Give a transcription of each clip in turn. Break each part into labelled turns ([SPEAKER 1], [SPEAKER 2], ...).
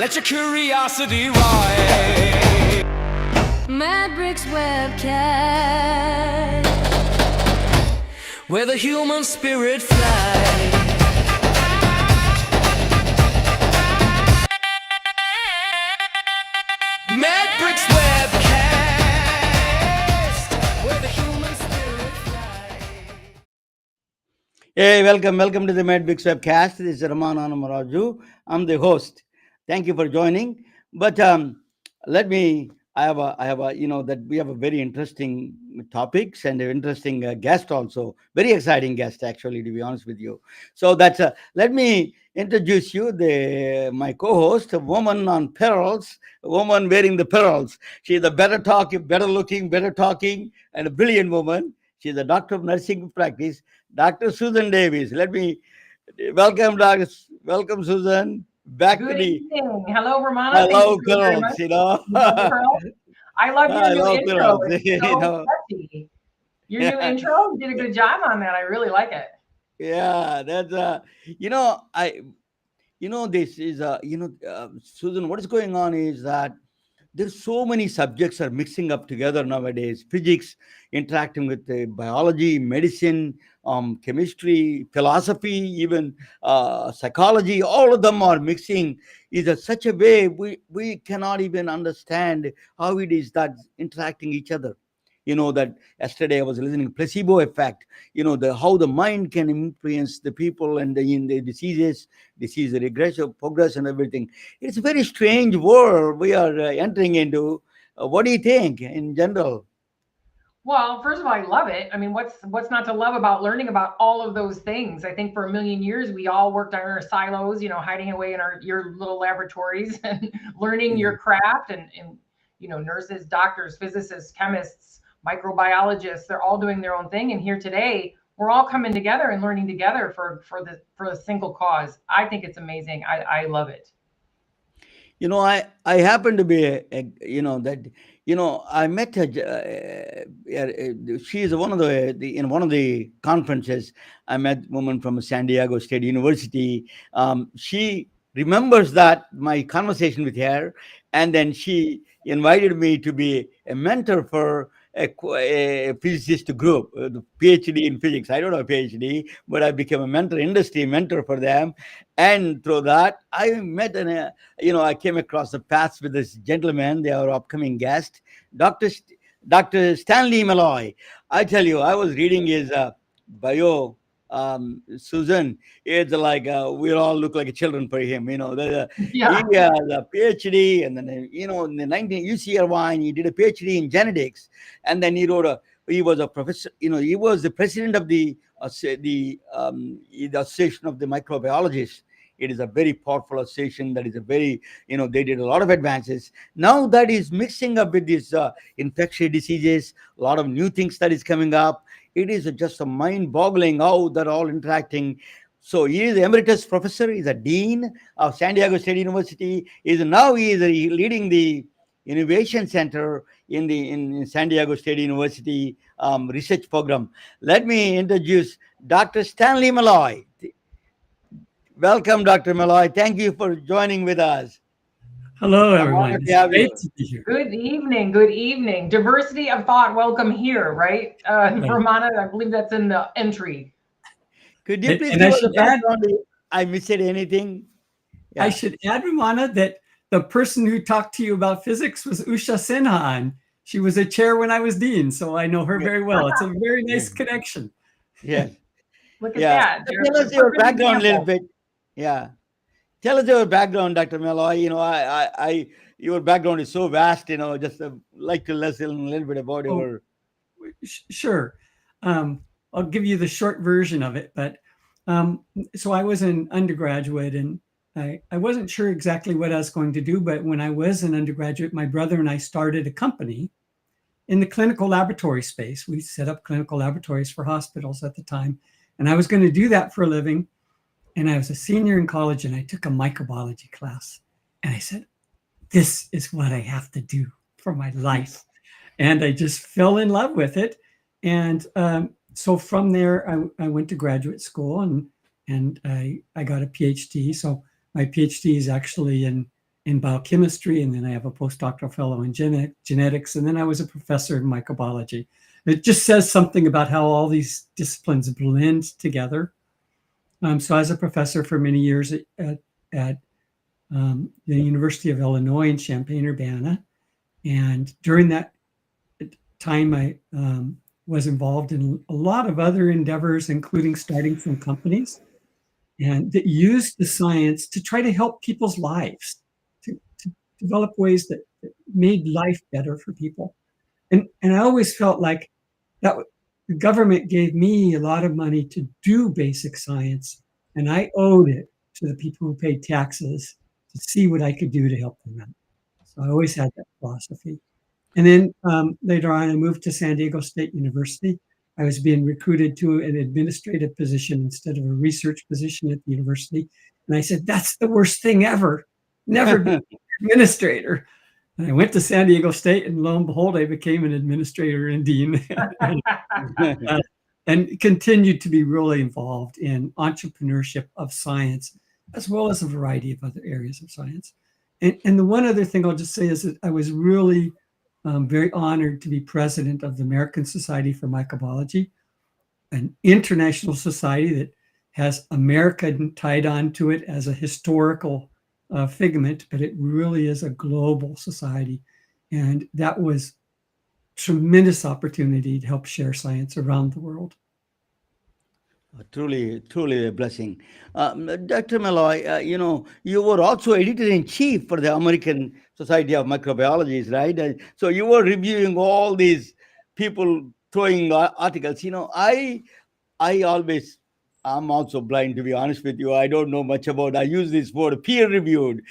[SPEAKER 1] Let your curiosity rise.
[SPEAKER 2] Mad Bricks webcast,
[SPEAKER 1] Where the human spirit flies. Mad Bricks webcast. Where the human spirit flies.
[SPEAKER 3] Hey, welcome to the Medbix webcast. This is Raman Anamaraju. I'm the host. Thank you for joining. But let me. I have a. That we have a very interesting topics and an interesting guest also. Very exciting guest, actually, to be honest with you. So that's. Let me introduce you my co-host, a woman on perils, a woman wearing the perils. She's a better talking, better looking, better talking, and a brilliant woman. She's a doctor of nursing practice. Dr. Susan Davis. Let me welcome, Dr. Welcome, Susan. Back
[SPEAKER 4] Good
[SPEAKER 3] to the
[SPEAKER 4] evening. Hello, Romana.
[SPEAKER 3] I
[SPEAKER 4] Thank
[SPEAKER 3] love
[SPEAKER 4] you so very
[SPEAKER 3] girls,
[SPEAKER 4] much.
[SPEAKER 3] you know.
[SPEAKER 4] You love the pearls? I love your
[SPEAKER 3] I
[SPEAKER 4] new
[SPEAKER 3] love
[SPEAKER 4] intro.
[SPEAKER 3] girls,
[SPEAKER 4] It's
[SPEAKER 3] you
[SPEAKER 4] so
[SPEAKER 3] know.
[SPEAKER 4] sexy. Your new intro, you did a good job on that. I really like it.
[SPEAKER 3] Yeah, that's this is Susan. What is going on is that there's so many subjects are mixing up together nowadays. Physics interacting with biology, medicine, chemistry, philosophy, even psychology. All of them are mixing. Is a, such a way we cannot even understand how it is that interacting each other. That yesterday I was listening placebo effect. The how the mind can influence the people and in the disease regression, progress, and everything. It's a very strange world we are entering into. What do you think in general?
[SPEAKER 4] Well, first of all, I love it. I mean, what's not to love about learning about all of those things? I think for a million years we all worked on our silos, hiding away in your little laboratories and learning
[SPEAKER 3] Mhm.
[SPEAKER 4] your craft and nurses, doctors, physicists, chemists, microbiologists, they're all doing their own thing. And here today, we're all coming together and learning together for a single cause. I think it's amazing. I love it.
[SPEAKER 3] I happen to be I met her. She is one of in one of the conferences. I met a woman from San Diego State University. She remembers that my conversation with her, and then she invited me to be a mentor for a physicist group, the PhD in physics. I don't have a PhD, but I became a mentor, industry mentor for them. And through that, I met I came across the paths with this gentleman, they are upcoming guest, Dr. Dr. Stanley Maloy. I tell you, I was reading his bio, Susan. It's like we all look like children for him. He
[SPEAKER 4] Yeah.
[SPEAKER 3] has a PhD, and then in the 19 UCLY, he did a PhD in genetics, and then he was a professor. He was the president of the Association of the Microbiologists. It is a very powerful association that is a very, they did a lot of advances. Now that is mixing up with these infectious diseases, a lot of new things that is coming up. It is just a mind-boggling how they're all interacting. So he is emeritus professor, he's a dean of San Diego State University. He is leading the innovation center in San Diego State University research program. Let me introduce Dr. Stanley Maloy. Welcome, Dr. Malloy. Thank you for joining with us.
[SPEAKER 5] Hello,
[SPEAKER 3] I'm
[SPEAKER 5] everyone.
[SPEAKER 3] honored to
[SPEAKER 5] It's
[SPEAKER 3] have
[SPEAKER 5] great
[SPEAKER 3] you.
[SPEAKER 5] to be here.
[SPEAKER 4] Good evening. Good evening. Diversity of thought. Welcome here, right?
[SPEAKER 5] Right.
[SPEAKER 4] Romana, I believe that's in the entry.
[SPEAKER 3] Could you please
[SPEAKER 5] And
[SPEAKER 3] give
[SPEAKER 5] I
[SPEAKER 3] us a
[SPEAKER 5] should add,
[SPEAKER 3] background? I missed anything?
[SPEAKER 5] I
[SPEAKER 3] Yeah.
[SPEAKER 5] should add, Ramana, that the person who talked to you about physics was Usha Sinha, and she was a chair when I was dean, so I know her very well. It's a very nice connection.
[SPEAKER 3] Yes.
[SPEAKER 4] Look at
[SPEAKER 3] Yeah.
[SPEAKER 4] that.
[SPEAKER 3] So
[SPEAKER 4] You're
[SPEAKER 3] tell
[SPEAKER 4] a
[SPEAKER 3] us your
[SPEAKER 4] perfect
[SPEAKER 3] background a little
[SPEAKER 4] example.
[SPEAKER 3] bit. Yeah. Tell us your background, Dr. Malloy. Your background is so vast. Just like to listen a little bit about
[SPEAKER 5] Oh,
[SPEAKER 3] your.
[SPEAKER 5] sure. I'll give you the short version of it. But so I was an undergraduate, and I wasn't sure exactly what I was going to do. But when I was an undergraduate, my brother and I started a company in the clinical laboratory space. We set up clinical laboratories for hospitals at the time. And I was going to do that for a living. And I was a senior in college, and I took a microbiology class. And I said, this is what I have to do for my life. And I just fell in love with it. And so from there, I went to graduate school, and I got a PhD. So my PhD is actually in in biochemistry, and then I have a postdoctoral fellow in genetics, and then I was a professor in microbiology. It just says something about how all these disciplines blend together. So I was a professor for many years at the University of Illinois in Champaign-Urbana. And during that time, I was involved in a lot of other endeavors, including starting some companies and that used the science to try to help people's lives, to develop ways that made life better for people. And I always felt like that the government gave me a lot of money to do basic science, and I owed it to the people who paid taxes to see what I could do to help them out. So I always had that philosophy. And then later on, I moved to San Diego State University. I was being recruited to an administrative position instead of a research position at the university. And I said, that's the worst thing ever. Never be an administrator. And I went to San Diego State, and lo and behold, I became an administrator and dean and continued to be really involved in entrepreneurship of science, as well as a variety of other areas of science. And the one other thing I'll just say is that I was really very honored to be president of the American Society for Microbiology, an international society that has America tied onto it as a historical figment, but it really is a global society. And that was tremendous opportunity to help share science around the world.
[SPEAKER 3] Truly a blessing. Dr. Maloy, you were also editor-in-chief for the American Society of Microbiologists, right? So you were reviewing all these people throwing articles. I'm also blind, to be honest with you. I don't know much about, I use this word peer-reviewed.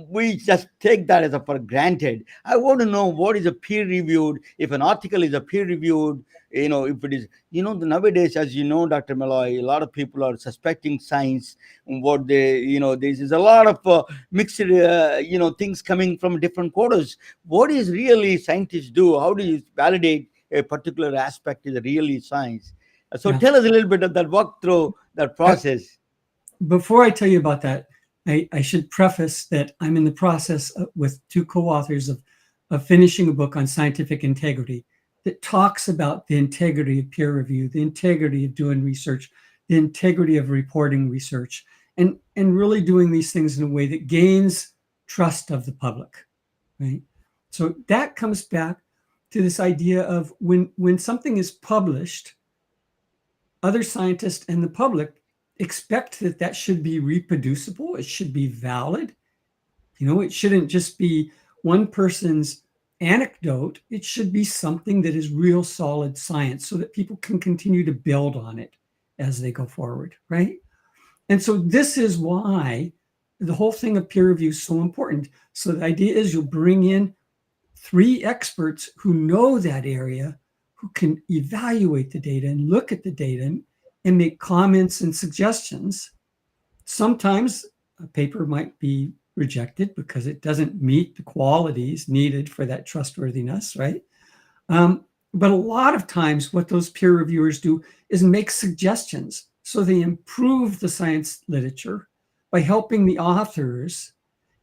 [SPEAKER 3] We just take that as for granted. I want to know, what is a peer-reviewed? If an article is a peer-reviewed, if it is, nowadays, as you know, Dr. Maloy, a lot of people are suspecting science and what there's a lot of mixed, things coming from different quarters. What is really scientists do? How do you validate a particular aspect is really science? So tell us a little bit of that, walk through that process.
[SPEAKER 5] Before I tell you about that, I should preface that I'm in the process with two co-authors of finishing a book on scientific integrity that talks about the integrity of peer review, the integrity of doing research, the integrity of reporting research, and really doing these things in a way that gains trust of the public, right? So that comes back to this idea of when something is published, other scientists and the public expect that should be reproducible. It should be valid. It shouldn't just be one person's anecdote. It should be something that is real solid science so that people can continue to build on it as they go forward, right? And so this is why the whole thing of peer review is so important. So the idea is you'll bring in 3 experts who know that area, who can evaluate the data and look at the data and make comments and suggestions. Sometimes a paper might be rejected because it doesn't meet the qualities needed for that trustworthiness, right? But a lot of times what those peer reviewers do is make suggestions. So they improve the science literature by helping the authors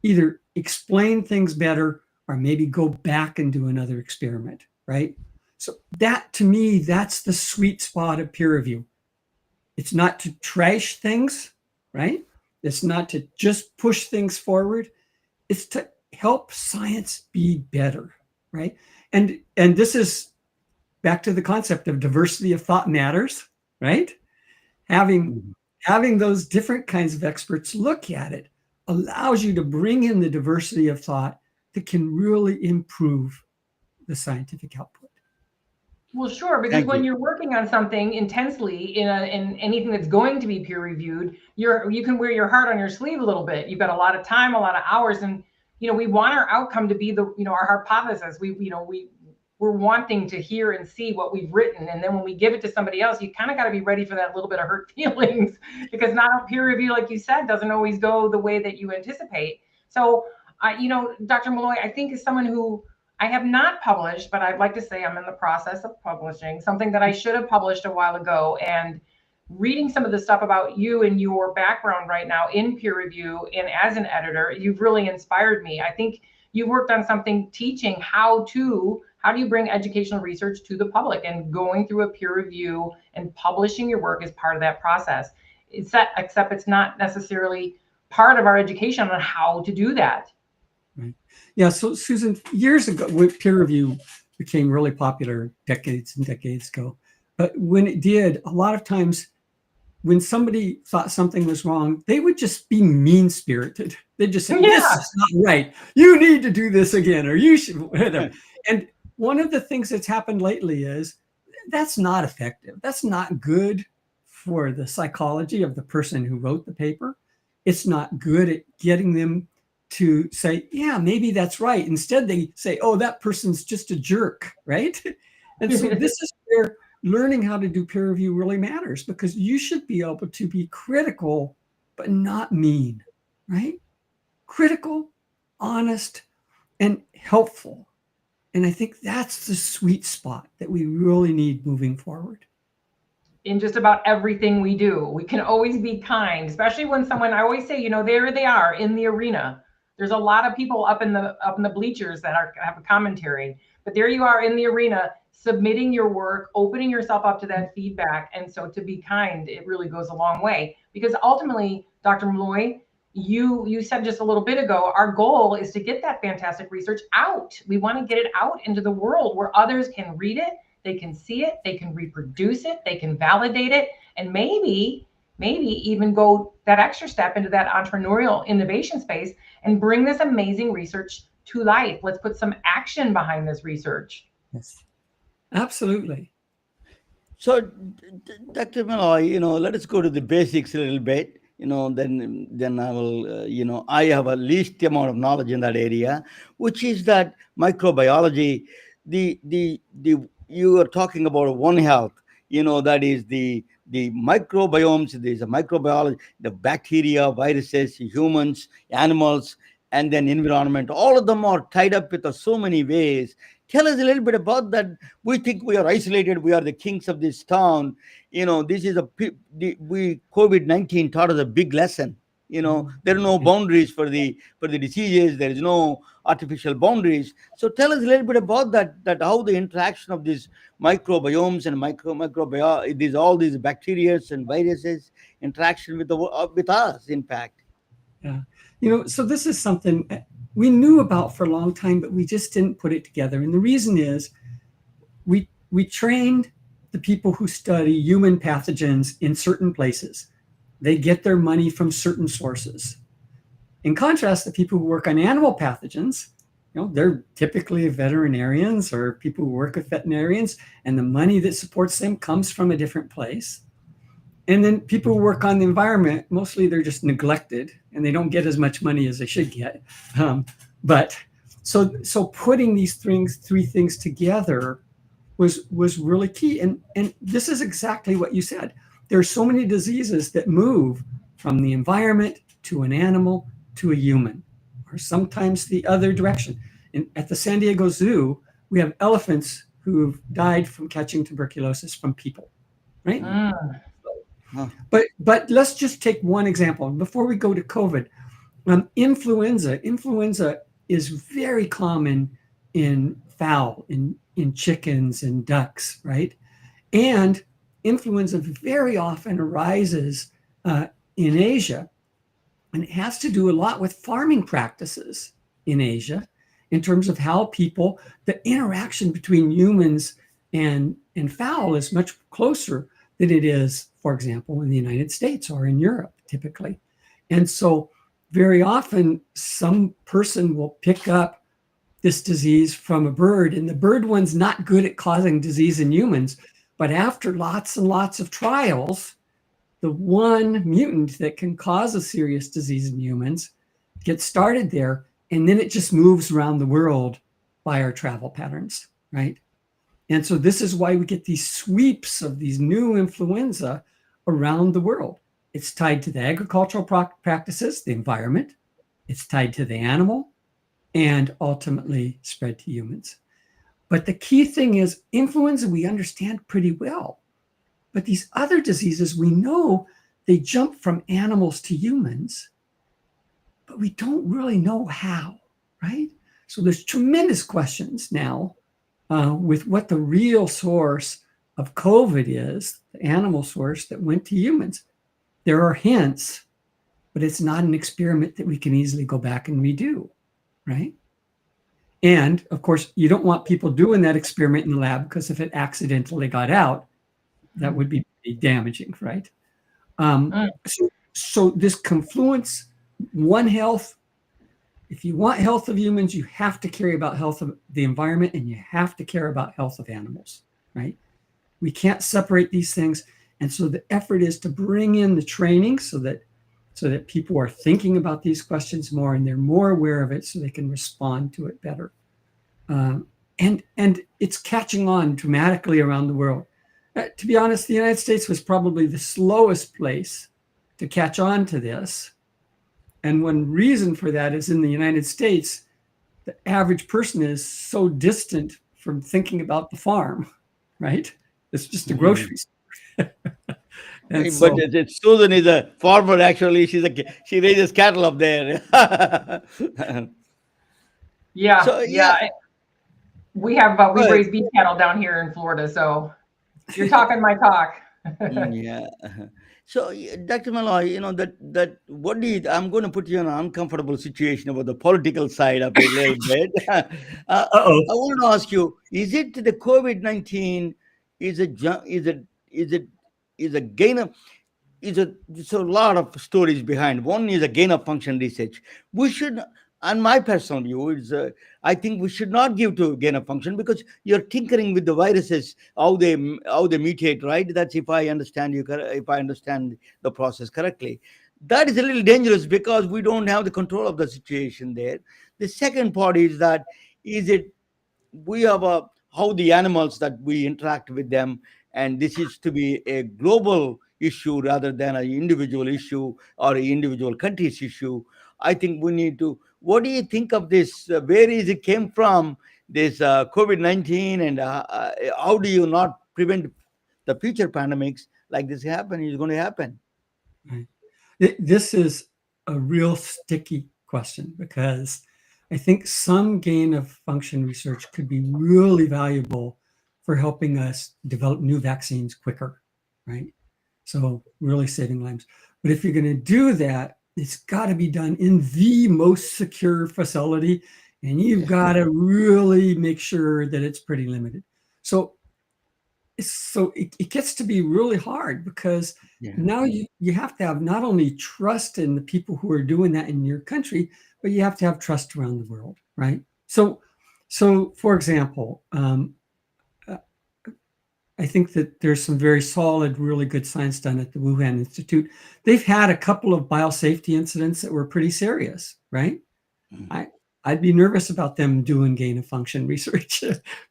[SPEAKER 5] either explain things better or maybe go back and do another experiment, right? So that, to me, that's the sweet spot of peer review. It's not to trash things, right? It's not to just push things forward. It's to help science be better, right? And this is back to the concept of diversity of thought matters, right? Having those different kinds of experts look at it allows you to bring in the diversity of thought that can really improve the scientific output.
[SPEAKER 4] Well, sure, because when you're working on something intensely in anything that's going to be peer reviewed, you can wear your heart on your sleeve a little bit. You've got a lot of time, a lot of hours, and we want our outcome to be our hypothesis. We're wanting to hear and see what we've written, and then when we give it to somebody else, you kind of got to be ready for that little bit of hurt feelings because not a peer review, like you said, doesn't always go the way that you anticipate. So, Dr. Maloy, I think is someone who I have not published, but I'd like to say I'm in the process of publishing something that I should have published a while ago. And reading some of the stuff about you and your background right now in peer review and as an editor, you've really inspired me. I think you worked on something teaching how do you bring educational research to the public, and going through a peer review and publishing your work is part of that process. Except it's not necessarily part of our education on how to do that.
[SPEAKER 5] Right. Yeah. So Susan, years ago, when peer review became really popular decades and decades ago, but when it did, a lot of times when somebody thought something was wrong, they would just be mean-spirited. They'd just say, this is not right. You need to do this again, or you should. And one of the things that's happened lately is that's not effective. That's not good for the psychology of the person who wrote the paper. It's not good at getting them to say, yeah, maybe that's right. Instead, they say, oh, that person's just a jerk, right? And so this is where learning how to do peer review really matters, because you should be able to be critical, but not mean, right? Critical, honest, and helpful. And I think that's the sweet spot that we really need moving forward.
[SPEAKER 4] In just about everything we do, we can always be kind, especially when someone, I always say, there they are in the arena. There's a lot of people up in the bleachers that have a commentary, but there you are in the arena, submitting your work, opening yourself up to that feedback. And so to be kind, it really goes a long way, because ultimately, Dr. Maloy, you said just a little bit ago, our goal is to get that fantastic research out. We want to get it out into the world where others can read it, they can see it, they can reproduce it, they can validate it, and maybe even go that extra step into that entrepreneurial innovation space and bring this amazing research to life. Let's put some action behind this research.
[SPEAKER 5] Yes, absolutely.
[SPEAKER 3] So, Dr. Maloy, let us go to the basics a little bit. Then I will, I have a least amount of knowledge in that area, which is that microbiology, you are talking about One Health, that is the microbiomes, there's a microbiology, the bacteria, viruses, humans, animals, and then environment. All of them are tied up with so many ways. Tell us a little bit about that. We think we are isolated. We are the kings of this town. This is COVID-19 taught us a big lesson. There are no boundaries for the diseases. There is no artificial boundaries. So tell us a little bit about that how the interaction of these microbiomes and all these bacteria and viruses interaction with us, in fact.
[SPEAKER 5] Yeah. So this is something we knew about for a long time, but we just didn't put it together. And the reason is we trained the people who study human pathogens in certain places. They get their money from certain sources. In contrast, the people who work on animal pathogens, they're typically veterinarians or people who work with veterinarians, and the money that supports them comes from a different place. And then people who work on the environment, mostly they're just neglected and they don't get as much money as they should get. But so putting these three things together was really key. And this is exactly what you said. There are so many diseases that move from the environment to an animal to a human, or sometimes the other direction. And at the San Diego Zoo, we have elephants who've died from catching tuberculosis from people, right? But let's just take one example before we go to COVID. Influenza is very common in fowl, in chickens and ducks, right? And influenza very often arises in Asia, and it has to do a lot with farming practices in Asia in terms of how the interaction between humans and fowl is much closer than it is, for example, in the United States or in Europe, typically. And so very often some person will pick up this disease from a bird, and the bird one's not good at causing disease in humans, but after lots and lots of trials, the one mutant that can cause a serious disease in humans gets started there, and then it just moves around the world by our travel patterns, right? And so this is why we get these sweeps of these new influenza around the world. It's tied to the agricultural practices, the environment. It's tied to the animal, and ultimately spread to humans. But the key thing is influenza we understand pretty well. But these other diseases, we know they jump from animals to humans, but we don't really know how, right? So there's tremendous questions now with what the real source of COVID is, the animal source that went to humans. There are hints, but it's not an experiment that we can easily go back and redo, right? And of course, you don't want people doing that experiment in the lab, because if it accidentally got out, that would be damaging, right? So this confluence, One Health, if you want health of humans, you have to care about health of the environment, and you have to care about health of animals, right? We can't separate these things. And so the effort is to bring in the training so that people are thinking about these questions more, and they're more aware of it, so they can respond to it better. And it's catching on dramatically around the world. To be honest, the United States was probably the slowest place to catch on to this. And one reason for that is, in the United States, the average person is so distant from thinking about the farm, right? It's just a grocery store.
[SPEAKER 3] But Susan is a farmer, actually. She raises cattle up there.
[SPEAKER 4] Yeah,
[SPEAKER 3] So,
[SPEAKER 4] we raise beef cattle down here in Florida, so you're talking my talk.
[SPEAKER 3] Yeah. So, Dr. Maloy, that what do you? I'm going to put you in an uncomfortable situation about the political side of it a little bit.
[SPEAKER 5] Uh-oh.
[SPEAKER 3] I want to ask you: is it the COVID-19? Is a gain of? There's a lot of stories behind. One is a gain of function research. We should, and my personal view is, I think we should not give to gain of function, because you're tinkering with the viruses, how they mutate, right? That's if I understand if I understand the process correctly. That is a little dangerous, because we don't have the control of the situation there. The second part is that, is it we have how the animals that we interact with them, and this is to be a global issue rather than an individual issue or an individual country's issue. I think we need to, what do you think of this? Where is it came from, this COVID-19, and how do you not prevent the future pandemics like this happen is going to happen?
[SPEAKER 5] Right. This is a real sticky question, because I think some gain of function research could be really valuable for helping us develop new vaccines quicker, right? So really saving lives. But if you're going to do that, it's got to be done in the most secure facility, and you've got to really make sure that it's pretty limited. So it gets to be really hard, because now you have to have not only trust in the people who are doing that in your country, but you have to have trust around the world, right? So for example, I think that there's some very solid, really good science done at the Wuhan Institute. They've had a couple of biosafety incidents that were pretty serious, right? I'd be nervous about them doing gain of function research,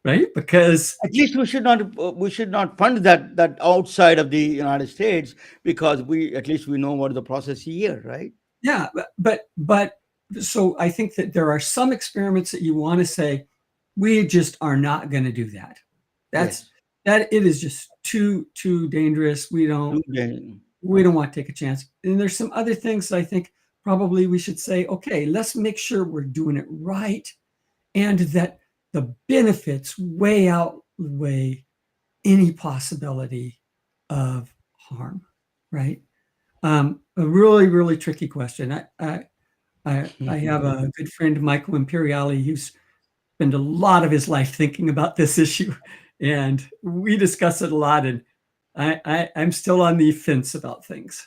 [SPEAKER 5] right? Because
[SPEAKER 3] at least we should not fund that outside of the United States, because at least we know what the process here, right?
[SPEAKER 5] Yeah, but so I think that there are some experiments that you want to say, we just are not going to do that. That it is just too dangerous. We don't want to take a chance. And there's some other things that I think probably we should say, okay, let's make sure we're doing it right, and that the benefits way outweigh any possibility of harm, right? A really, really tricky question. I have a good friend, Michael Imperiali, who's spent a lot of his life thinking about this issue, and we discuss it a lot, and I'm still on the fence about things.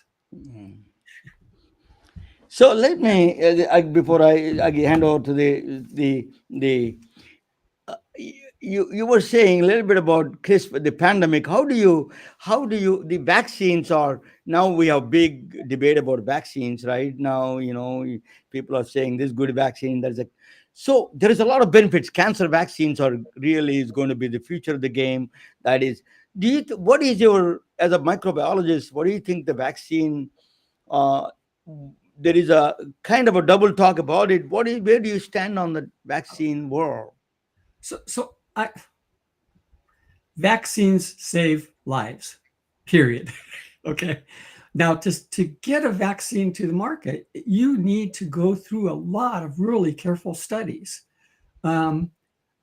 [SPEAKER 3] So let me, before I hand over to the you were saying a little bit about CRISPR, the pandemic. How do you the vaccines are now, we have big debate about vaccines right now. People are saying this good vaccine, so there is a lot of benefits. Cancer vaccines are really is going to be the future of the game. That is, what is your, as a microbiologist, what do you think the vaccine? There is a kind of a double talk about it. Where do you stand on the vaccine world?
[SPEAKER 5] Vaccines save lives, period. Okay. Now, to get a vaccine to the market, you need to go through a lot of really careful studies. And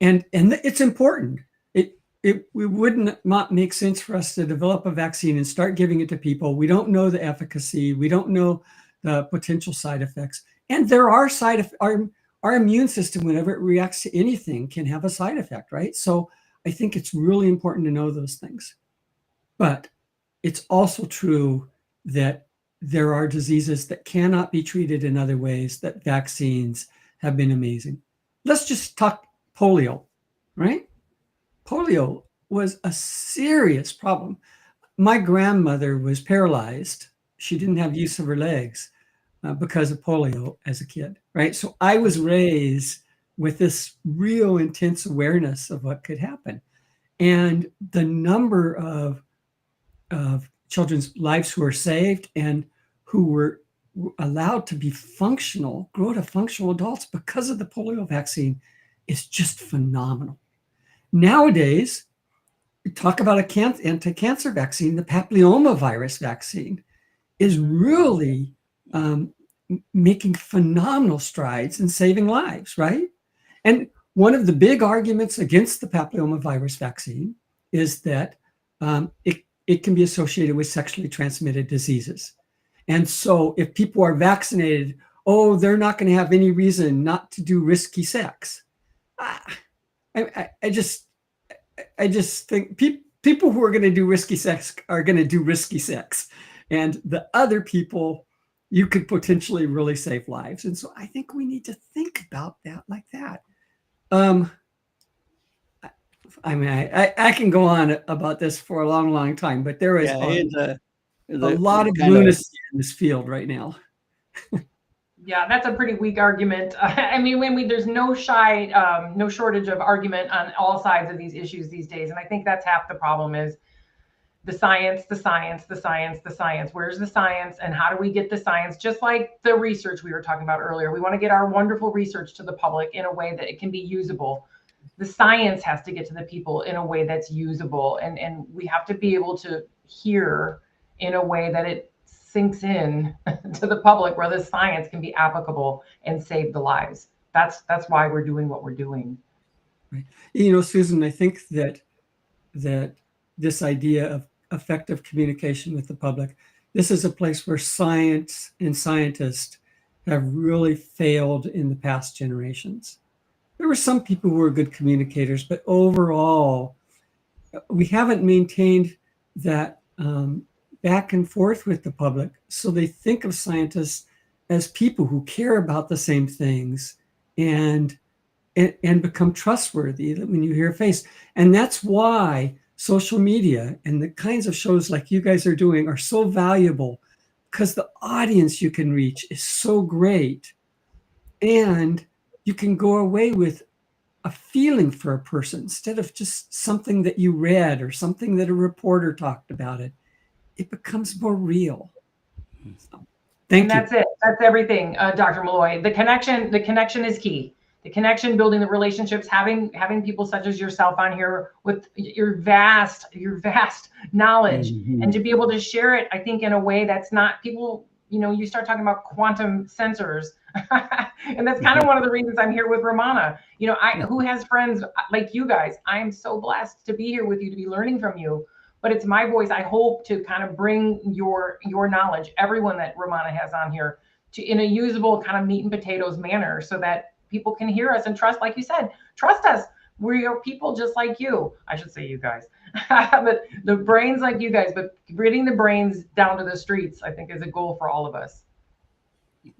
[SPEAKER 5] it's important. It wouldn't not make sense for us to develop a vaccine and start giving it to people. We don't know the efficacy. We don't know the potential side effects. And there are our immune system, whenever it reacts to anything, can have a side effect, right? So I think it's really important to know those things. But it's also true that there are diseases that cannot be treated in other ways, that vaccines have been amazing. Let's just talk polio, right? Polio was a serious problem. My grandmother was paralyzed. She didn't have use of her legs because of polio as a kid, right? So I was raised with this real intense awareness of what could happen. And the number of children's lives who were saved and who were allowed to be functional, grow to functional adults because of the polio vaccine is just phenomenal. Nowadays, talk about anti-cancer vaccine, the papillomavirus vaccine is really making phenomenal strides in saving lives, right? And one of the big arguments against the papillomavirus vaccine is that it can be associated with sexually transmitted diseases. And so if people are vaccinated, they're not going to have any reason not to do risky sex. I just think people who are going to do risky sex are going to do risky sex. And the other people, you could potentially really save lives. And so I think we need to think about that like that. I mean, I can go on about this for a long, long time, but there is a lot of lunacy in this field right now.
[SPEAKER 4] Yeah, that's a pretty weak argument. I mean, there's no shortage of argument on all sides of these issues these days. And I think that's half the problem is the science, the science, the science, the science. Where's the science and how do we get the science? Just like the research we were talking about earlier, we want to get our wonderful research to the public in a way that it can be usable. The science has to get to the people in a way that's usable. And we have to be able to hear in a way that it sinks in to the public where the science can be applicable and save the lives. That's why we're doing what we're doing.
[SPEAKER 5] Right. You know, Susan, I think that this idea of effective communication with the public, this is a place where science and scientists have really failed in the past generations. There were some people who were good communicators, but overall, we haven't maintained that back and forth with the public. So they think of scientists as people who care about the same things and become trustworthy when you hear a face. And that's why social media and the kinds of shows like you guys are doing are so valuable, because the audience you can reach is so great. And you can go away with a feeling for a person instead of just something that you read or something that a reporter talked about it. It becomes more real. So, thank you.
[SPEAKER 4] That's it. That's everything, Dr. Maloy. The connection is key. The connection, building the relationships, having people such as yourself on here with your vast knowledge, and to be able to share it, I think, in a way that's not people. You know, you start talking about quantum sensors, and that's kind of one of the reasons I'm here with Romana. You know, who has friends like you guys. I am so blessed to be here with you, to be learning from you. But it's my voice. I hope to kind of bring your knowledge, everyone that Romana has on here, to in a usable kind of meat and potatoes manner, so that people can hear us and trust, like you said, trust us. We are people just like you. I should say you guys, but the brains like you guys, but getting the brains down to the streets, I think, is a goal for all of us.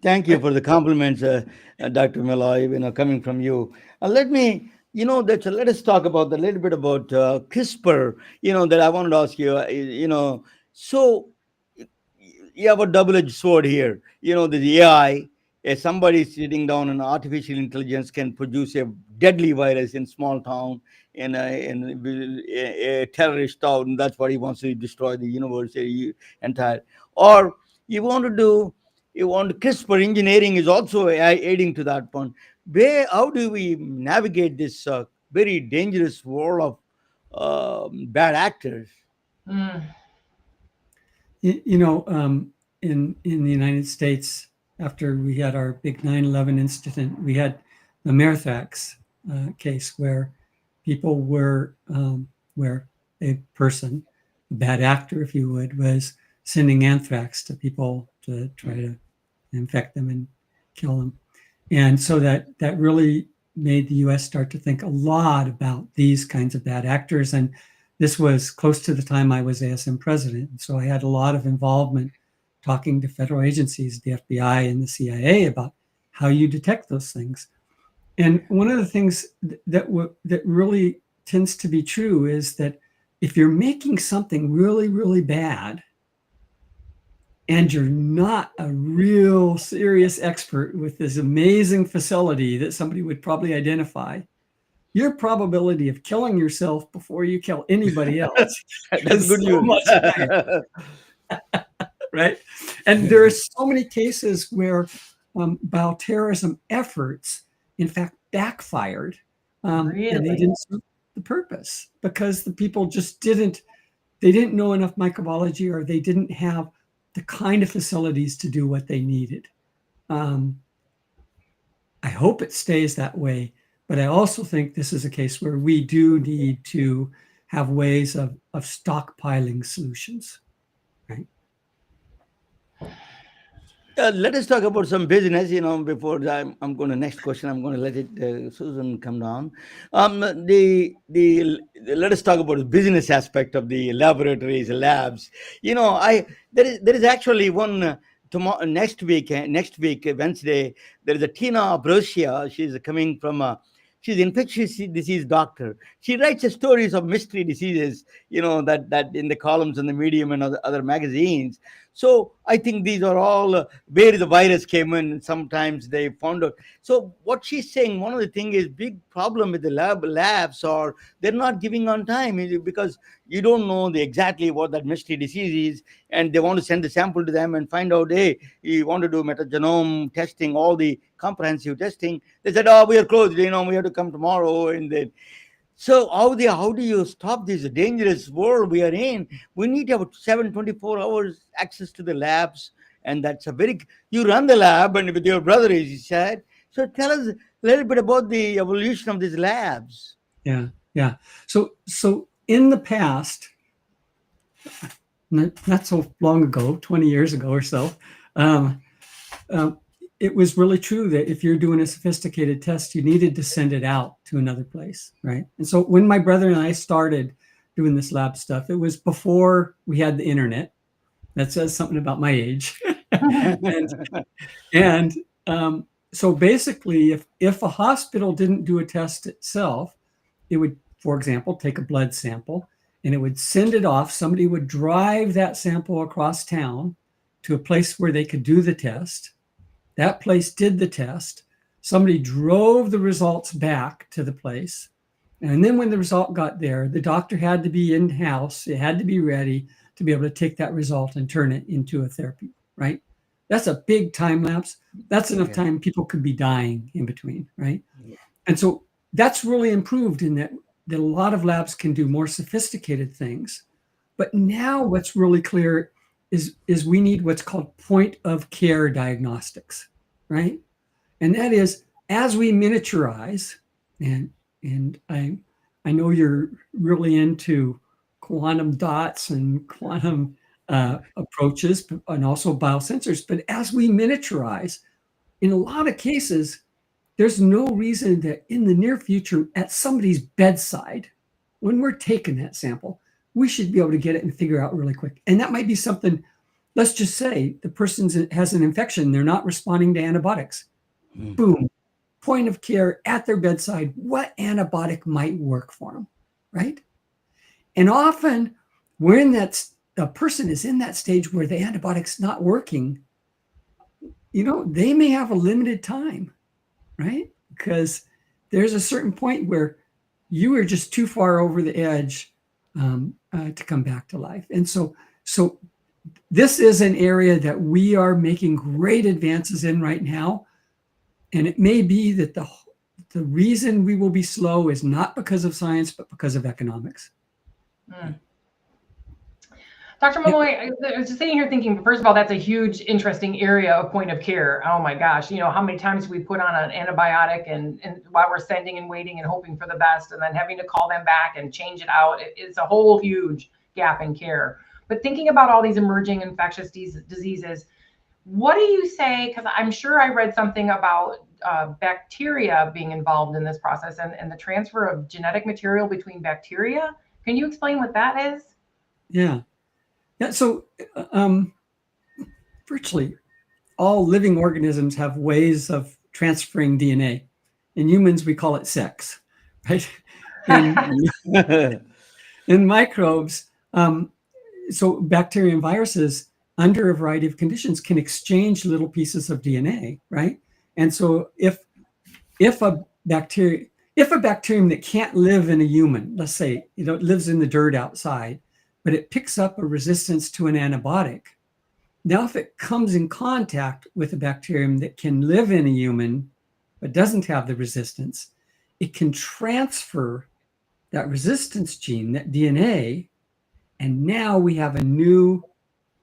[SPEAKER 3] Thank you for the compliments, Dr. Maloy, coming from you. Let us talk about a little bit about CRISPR, that I wanted to ask you, so you have a double-edged sword here, the AI, somebody sitting down and artificial intelligence can produce a deadly virus in small town, in a terrorist town. That's what he wants to destroy the universe entire. Or you want CRISPR engineering is also aiding to that point. How do we navigate this very dangerous world of bad actors?
[SPEAKER 5] In the United States, after we had our big 9/11 incident, we had the Mirthax case where people where a person, a bad actor, if you would, was sending anthrax to people to try to infect them and kill them. And so that really made the US start to think a lot about these kinds of bad actors. And this was close to the time I was ASM president. And so I had a lot of involvement talking to federal agencies, the FBI and the CIA, about how you detect those things. And one of the things that really tends to be true is that if you're making something really, really bad, and you're not a real serious expert with this amazing facility that somebody would probably identify, your probability of killing yourself before you kill anybody else
[SPEAKER 3] That's
[SPEAKER 5] is
[SPEAKER 3] good
[SPEAKER 5] so
[SPEAKER 3] news.
[SPEAKER 5] much higher, right? And there are so many cases where bioterrorism efforts, in fact, backfired, and they
[SPEAKER 4] Really?
[SPEAKER 5] didn't serve the purpose because the people just didn't know enough microbiology, or they didn't have the kind of facilities to do what they needed. I hope it stays that way, but I also think this is a case where we do need to have ways of stockpiling solutions, right?
[SPEAKER 3] Let us talk about some business, before I'm going to next question. I'm going to let it Susan come down. Let us talk about the business aspect of the laboratories, labs. There is actually one tomorrow, next week, Wednesday. There is a Tina Abrosia. She's coming from. She's infectious disease doctor. She writes stories of mystery diseases, that in the columns in the Medium and other magazines. So I think these are all where the virus came in. Sometimes they found out. So what she's saying, one of the thing is big problem with the labs are they're not giving on time because you don't know exactly what that mystery disease is, and they want to send the sample to them and find out, hey, you want to do metagenome testing, all the comprehensive testing. They said, oh, we are closed. We have to come tomorrow, and then. So how do you stop this dangerous world we are in? We need about 24 hours access to the labs, and that's a very you run the lab and with your brother, as you said. So tell us a little bit about the evolution of these labs.
[SPEAKER 5] Yeah. So in the past, not so long ago, 20 years ago or so, um, it was really true that if you're doing a sophisticated test, you needed to send it out to another place, right? And so when my brother and I started doing this lab stuff, it was before we had the internet. That says something about my age. and so basically, if a hospital didn't do a test itself, it would, for example, take a blood sample and it would send it off. Somebody would drive that sample across town to a place where they could do the test. That place did the test. Somebody drove the results back to the place. And then when the result got there, the doctor had to be in-house. It had to be ready to be able to take that result and turn it into a therapy, right? That's a big time lapse. That's enough time people could be dying in between, right? Yeah. And so that's really improved in that a lot of labs can do more sophisticated things. But now what's really clear is we need what's called point of care diagnostics, right? And that is, as we miniaturize, and I know you're really into quantum dots and quantum approaches, and also biosensors, but as we miniaturize, in a lot of cases, there's no reason that in the near future, at somebody's bedside, when we're taking that sample, we should be able to get it and figure out really quick. And that might be something, let's just say the person has an infection, they're not responding to antibiotics. Boom, point of care at their bedside, what antibiotic might work for them, right? And often when a person is in that stage where the antibiotic's not working, they may have a limited time, right? Because there's a certain point where you are just too far over the edge to come back to life. And so this is an area that we are making great advances in right now. And it may be that the reason we will be slow is not because of science, but because of economics.
[SPEAKER 4] Dr. Maloy, I was just sitting here thinking, first of all, that's a huge, interesting area of point of care. Oh my gosh, how many times we put on an antibiotic and while we're sending and waiting and hoping for the best, and then having to call them back and change it out. It's a whole huge gap in care. But thinking about all these emerging infectious diseases, what do you say? Because I'm sure I read something about bacteria being involved in this process and the transfer of genetic material between bacteria. Can you explain what that is?
[SPEAKER 5] Yeah. Yeah. So virtually all living organisms have ways of transferring DNA. In humans, we call it sex, right? In microbes, so bacteria and viruses, under a variety of conditions, can exchange little pieces of DNA, right? And so if a bacterium that can't live in a human, let's say, it lives in the dirt outside, but it picks up a resistance to an antibiotic. Now, if it comes in contact with a bacterium that can live in a human, but doesn't have the resistance, it can transfer that resistance gene, that DNA, and now we have a new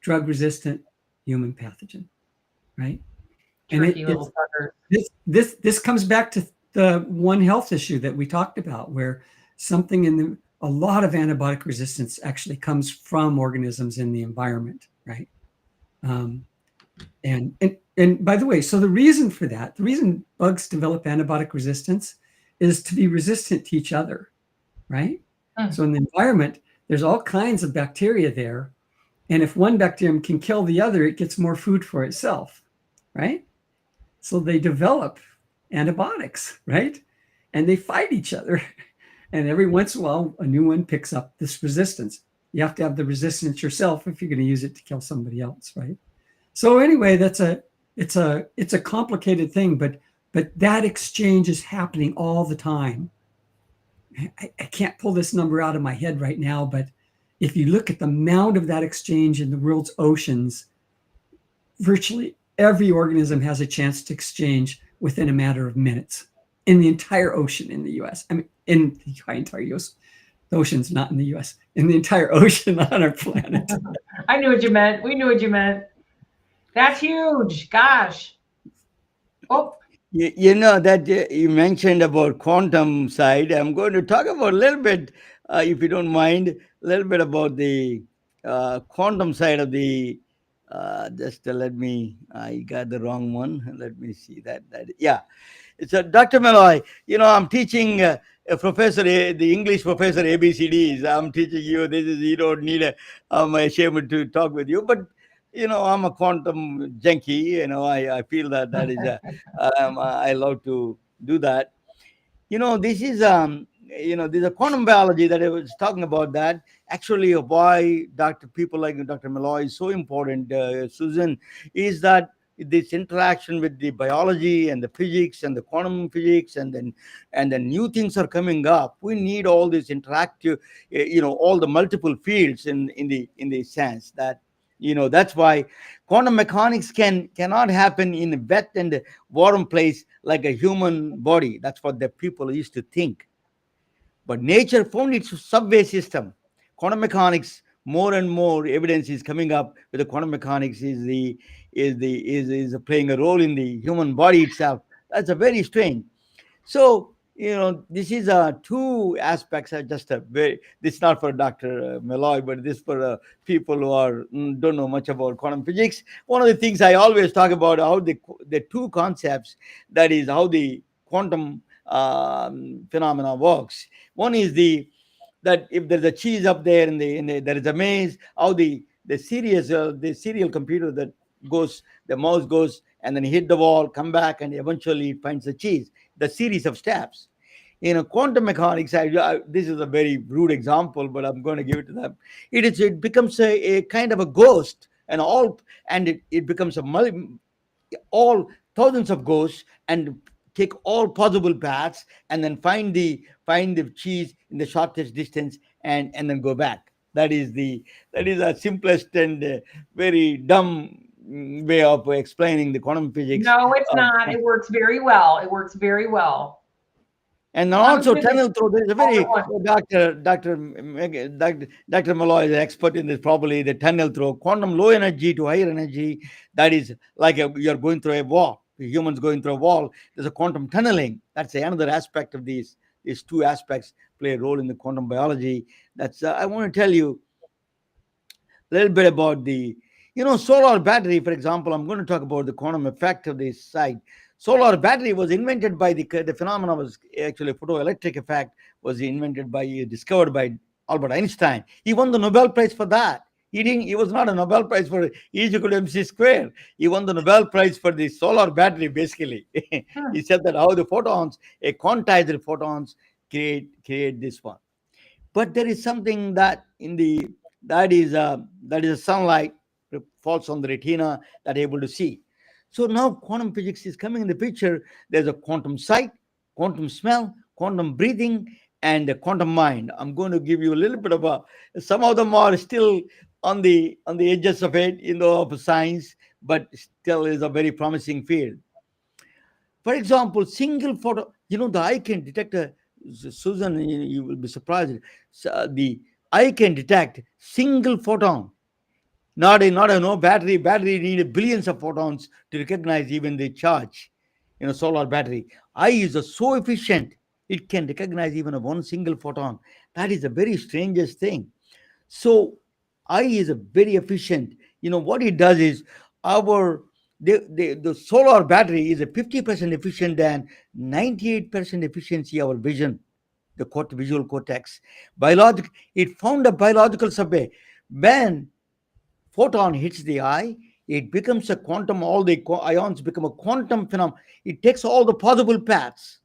[SPEAKER 5] drug-resistant human pathogen, right?
[SPEAKER 4] Tricky little sucker.
[SPEAKER 5] This comes back to the One Health issue that we talked about, where a lot of antibiotic resistance actually comes from organisms in the environment, right? And by the way, so the reason for that, the reason bugs develop antibiotic resistance is to be resistant to each other, right? So in the environment, there's all kinds of bacteria there. And if one bacterium can kill the other, it gets more food for itself, right? So they develop antibiotics, right? And they fight each other. And every once in a while, a new one picks up this resistance. You have to have the resistance yourself if you're going to use it to kill somebody else, right? So anyway, it's a complicated thing, but that exchange is happening all the time. I can't pull this number out of my head right now, but if you look at the amount of that exchange in the world's oceans, virtually every organism has a chance to exchange within a matter of minutes in the entire ocean in the US. I mean, in the entire US. The ocean's not in the US, in the entire ocean on our planet.
[SPEAKER 4] I knew what you meant. We knew what you meant. That's huge. Gosh. Oh.
[SPEAKER 3] That you mentioned about quantum side. I'm going to talk about a little bit, if you don't mind, a little bit about the quantum side of the. Just let me. I got the wrong one. Let me see that. Yeah, it's a Dr. Maloy. I'm teaching a professor, the English professor ABCDs. I'm teaching you. This is you don't need a. I'm ashamed to talk with you, but. I'm a quantum junkie. I feel that is I love to do that. This is there's a quantum biology that I was talking about, that actually why people like Dr. Maloy is so important, Susan, is that this interaction with the biology and the physics and the quantum physics, and then new things are coming up. We need all this interactive, all the multiple fields in the sense that that's why quantum mechanics cannot happen in a wet and warm place like a human body. That's what the people used to think. But nature found its subway system. Quantum mechanics, more and more evidence is coming up with the quantum mechanics is playing a role in the human body itself. That's a very strange. So this is two aspects. Are just a very. This is not for Dr. Maloy, but this for people who don't know much about quantum physics. One of the things I always talk about, how the two concepts, that is how the quantum phenomena works. One is that if there's a cheese up there there is a maze, how the serial computer that the mouse goes and then hit the wall, come back, and eventually it finds the cheese. The series of steps. Quantum mechanics, this is a very rude example, but I'm going to give it to them. It becomes a kind of a ghost, and it becomes all thousands of ghosts, and take all possible paths, and then find the cheese in the shortest distance, and then go back. That is the simplest and very dumb way of explaining the quantum physics.
[SPEAKER 4] No, it's not. It works very well. It works very well.
[SPEAKER 3] And then
[SPEAKER 4] I was
[SPEAKER 3] also
[SPEAKER 4] going to
[SPEAKER 3] tunnel through. There is a
[SPEAKER 4] all
[SPEAKER 3] very
[SPEAKER 4] at once.
[SPEAKER 3] Dr. Maloy is an expert in this. Probably the tunnel through quantum low energy to higher energy. That is like you're going through a wall. The humans going through a wall. There's a quantum tunneling. That's another aspect of these. These two aspects play a role in the quantum biology. That's I want to tell you a little bit about the solar battery. For example, I'm going to talk about the quantum effect of this side. Solar battery was invented by the phenomena was actually photoelectric effect was invented by discovered by Albert Einstein. He won the Nobel Prize for that. He was not a Nobel Prize for E is equal to mc square. He won the Nobel Prize for the solar battery. Basically,
[SPEAKER 4] Hmm.
[SPEAKER 3] he said that how the photons, a quantized photons, create this one. But there is something that in the that is a sunlight that falls on the retina that able to see. So now quantum physics is coming in the picture. There's a quantum sight, quantum smell, quantum breathing, and a quantum mind. I'm going to give you a little bit of a. Some of them are still on the edges of it, of science, but still is a very promising field. For example, single photo, the eye can detect Susan, you will be surprised. The eye can detect single photon. Not a no battery. Battery need billions of photons to recognize even the charge. Solar battery. Eye is so efficient. It can recognize even a one single photon. That is a very strangest thing. So I is a very efficient. What it does is our the solar battery is a 50% efficient than 98% efficiency our vision, the visual cortex. Biologic it found a biological subway. When photon hits the eye, it becomes a quantum, all the ions become a quantum phenomenon. It takes all the possible paths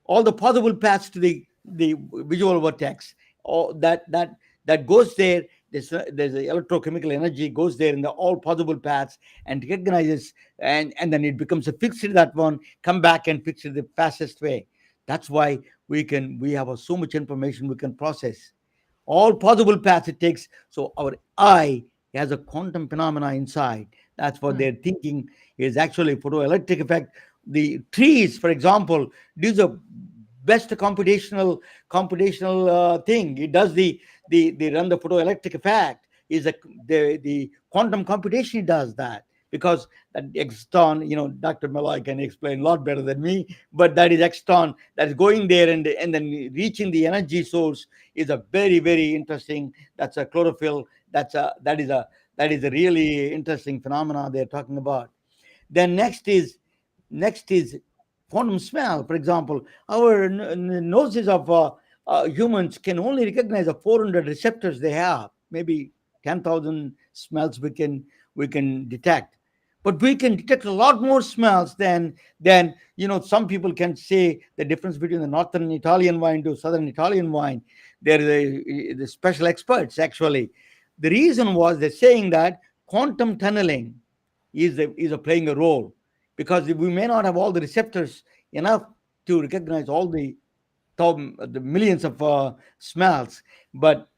[SPEAKER 3] to the visual vortex. All that goes there. There's a electrochemical energy goes there in the all possible paths and recognizes, and then it becomes a fixed that one, come back and fix it the fastest way. That's why we have so much information we can process all possible paths it takes. So our eye has a quantum phenomena inside. That's what
[SPEAKER 4] Hmm.
[SPEAKER 3] they're thinking is actually photoelectric effect. The trees, for example, these are best computational thing. It does the run the photoelectric effect. Is the quantum computation does that because that exton, Dr. Malloy can explain a lot better than me, but that is exton that's going there and then reaching the energy source is a very very interesting. That's a chlorophyll. That is a really interesting phenomena they're talking about. Then next is quantum smell. For example, our noses of humans can only recognize the 400 receptors they have. Maybe 10,000 smells we can detect, but we can detect a lot more smells than some people can say the difference between the northern Italian wine to southern Italian wine. There is the special experts actually. The reason was they're saying that quantum tunneling is playing a role because we may not have all the receptors enough to recognize all the millions of smells, but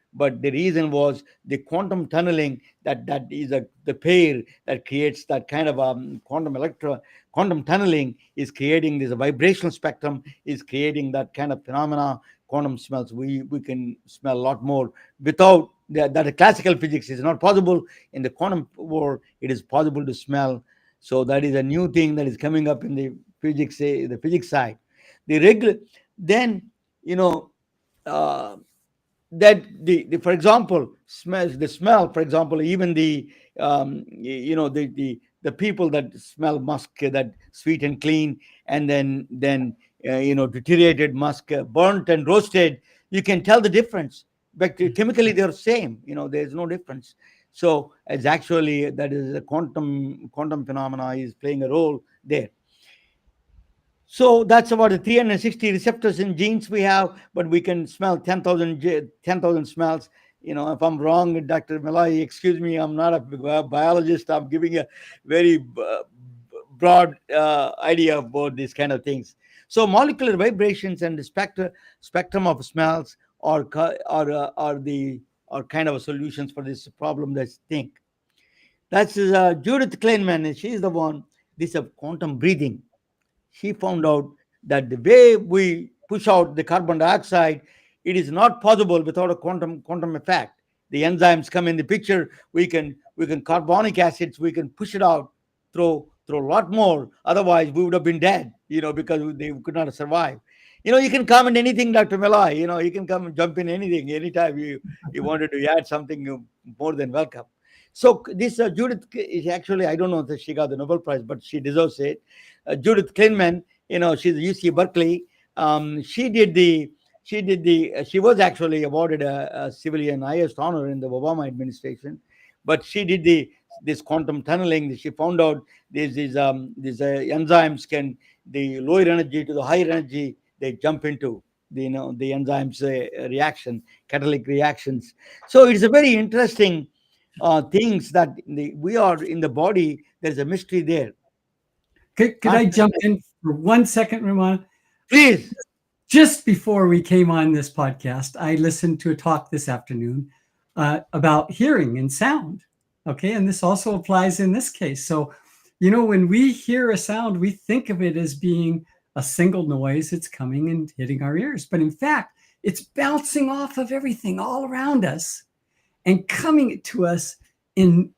[SPEAKER 3] the reason was the quantum tunneling that is the pair that creates that kind of quantum tunneling is creating this vibrational spectrum, is creating that kind of phenomena. Quantum smells, we can smell a lot more without that classical physics is not possible. In the quantum world it is possible to smell. So that is a new thing that is coming up in the physics side. The regular then you know uh, that the for example smells the smell, for example, even the people that smell musk, that sweet and clean, and then deteriorated musk, burnt and roasted, you can tell the difference, but chemically they're same, there's no difference. So it's actually that is a quantum phenomena is playing a role there. So that's about the 360 receptors in genes we have, but we can smell 10,000 smells. If I'm wrong, Dr. Malay, excuse me, I'm not a biologist. I'm giving a very broad idea about these kind of things. So molecular vibrations and the spectrum of smells are kind of solutions for this problem. That's think. That's Judith Kleinman. She's the one. This of quantum breathing. She found out that the way push out the carbon dioxide. It is not possible without a quantum effect. The enzymes come in the picture. We can carbonic acids. We can push it out through a lot more. Otherwise, we would have been dead. Because they could not survive. You can comment anything, Dr. Malay. You can come and jump in anything anytime you wanted to add something. You're more than welcome. So this Judith is actually, I don't know if she got the Nobel Prize, but she deserves it. Judith Kleinman, she's UC Berkeley. She was actually awarded a civilian highest honor in the Obama administration, but she did this quantum tunneling. She found out these enzymes can, the lower energy to the higher energy, they jump into the enzymes reaction, catalytic reactions. So it's a very interesting things that we are in the body. There's a mystery there.
[SPEAKER 5] Could I jump in for 1 second, Ramon?
[SPEAKER 3] Please.
[SPEAKER 5] Just before we came on this podcast, I listened to a talk this afternoon about hearing and sound. Okay, and this also applies in this case. So, when we hear a sound, we think of it as being a single noise. It's coming and hitting our ears. But in fact, it's bouncing off of everything all around us and coming to us in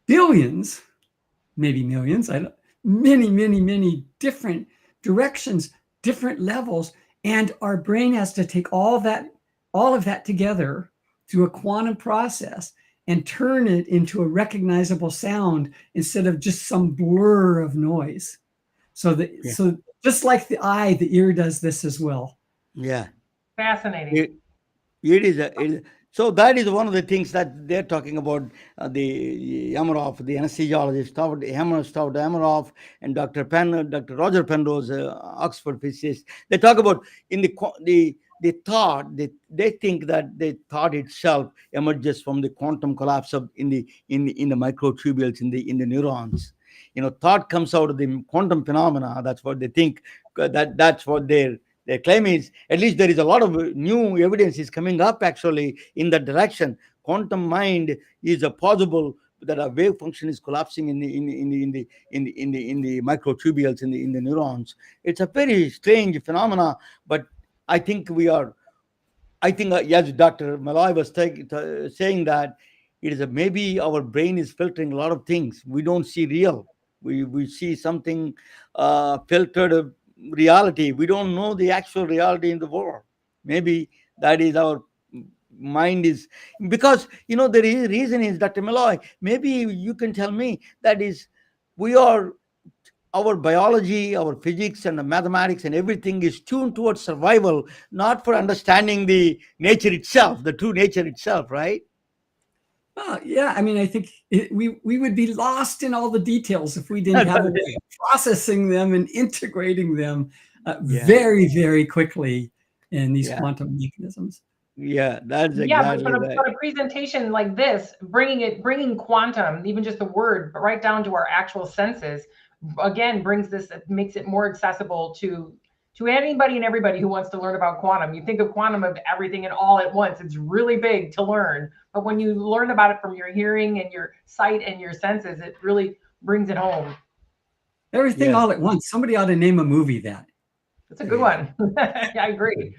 [SPEAKER 5] billions, maybe millions, many different directions, different levels. And our brain has to take all of that together through a quantum process and turn it into a recognizable sound instead of just some blur of noise. So just like the eye, the ear does this as well.
[SPEAKER 3] Yeah.
[SPEAKER 4] Fascinating.
[SPEAKER 3] It is. So that is one of the things that they're talking about. The Amarov, the anesthesiologist, Stuart Amarov, and Dr. Roger Penrose, Oxford physicist. They talk about in the thought. They think that the thought itself emerges from the quantum collapse in the microtubules in the neurons. Thought comes out of the quantum phenomena. That's what they think. That's what their claim is. At least there is a lot of new evidence is coming up actually in that direction. Quantum mind is a possible that a wave function is collapsing in the microtubules in the neurons. It's a very strange phenomena, but I think as Dr. Malay was saying that it is maybe our brain is filtering a lot of things. We don't see real. We see something filtered reality. We don't know the actual reality in the world. Maybe that is our mind is, because the reason is, Dr. Malay, maybe you can tell me, that is, our biology, our physics and the mathematics and everything is tuned towards survival, not for understanding the nature itself, the true nature itself, right?
[SPEAKER 5] Well, yeah. I mean, I think we would be lost in all the details if we didn't have a way of processing them and integrating them very, very quickly in these quantum mechanisms.
[SPEAKER 3] Yeah, that's exactly right.
[SPEAKER 4] But a presentation like this, bringing quantum, even just the word, but right down to our actual senses, again, makes it more accessible to anybody and everybody who wants to learn about quantum. You think of quantum of everything and all at once. It's really big to learn. But when you learn about it from your hearing and your sight and your senses, it really brings it home.
[SPEAKER 5] Everything all at once. Somebody ought to name a movie that.
[SPEAKER 4] That's a good one. Yeah, I agree.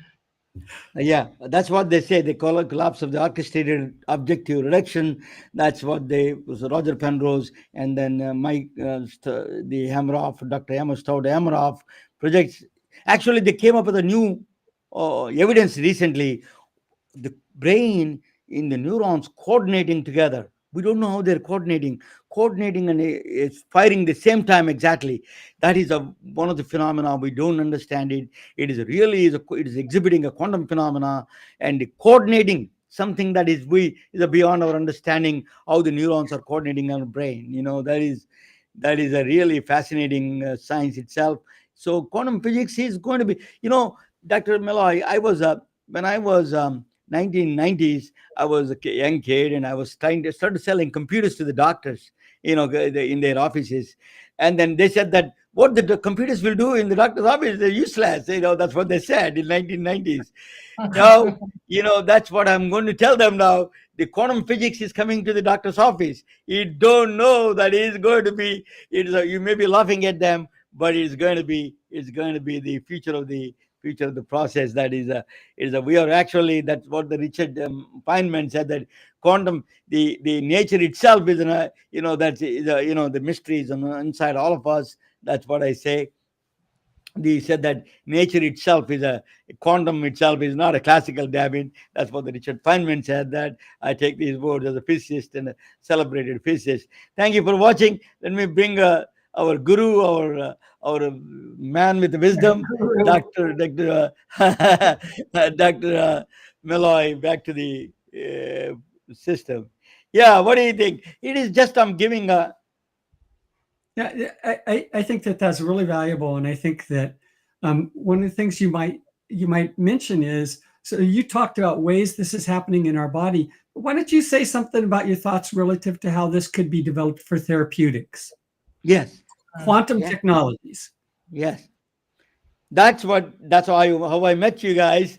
[SPEAKER 3] Yeah, that's what they say. They call it collapse of the orchestrated objective reduction. That's what was Roger Penrose and then the Amarov, Dr. Stuart Amarov projects. Actually, they came up with a new evidence recently. The brain in the neurons coordinating together. We don't know how they're coordinating and it's firing the same time exactly. That is one of the phenomena we don't understand it. It is exhibiting a quantum phenomena and coordinating something that is beyond our understanding, how the neurons are coordinating our brain. That is a really fascinating science itself. So quantum physics is going to be, Dr. Malay, when I was 1990s, I was a young kid and I was started selling computers to the doctors, in their offices. And then they said that what the computers will do in the doctor's office, they're useless. That's what they said in 1990s. Now, that's what I'm going to tell them now. The quantum physics is coming to the doctor's office. You don't know that it's going to be, you may be laughing at them, but it's going to be the future of the future of the process. That is a we are actually, that's what the Richard Feynman said, that quantum, the nature itself is that's the mysteries on the inside all of us. That's what I say. They said that nature itself is quantum itself is not a classical Darwin. That's what the Richard Feynman said. That I take these words as a physicist and a celebrated physicist. Thank you for watching. Let me bring our guru, our man with wisdom, Dr. Dr. Maloy, back to the system. Yeah, what do you think? It is just I'm giving a.
[SPEAKER 5] Yeah, I think that that's really valuable, and I think that one of the things you might mention is, so you talked about ways this is happening in our body. Why don't you say something about your thoughts relative to how this could be developed for therapeutics?
[SPEAKER 3] Yes.
[SPEAKER 5] Quantum
[SPEAKER 3] Yeah.
[SPEAKER 5] technologies.
[SPEAKER 3] Yes. That's how I met you guys.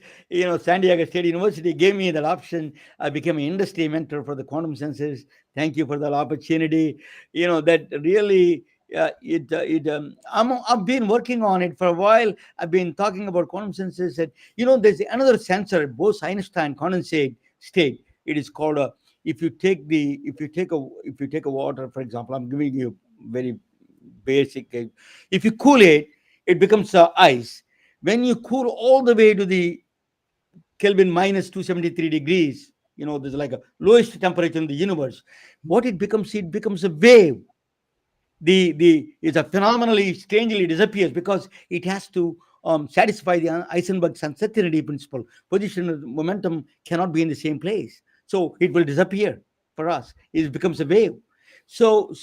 [SPEAKER 3] San Diego State University gave me that option. I became an industry mentor for the quantum sensors. Thank you for that opportunity. That really I've been working on it for a while. I've been talking about quantum sensors. And there's another sensor, Bose-Einstein condensate state. It is called if you take a water, for example, I'm giving you very basic. If you cool it, it becomes ice. When you cool all the way to the Kelvin minus 273 degrees, there's like a lowest temperature in the universe. What it becomes a wave. It's a phenomenally strangely disappears because it has to satisfy the Heisenberg's uncertainty principle. Position and momentum cannot be in the same place, so it will disappear for us. It becomes a wave. So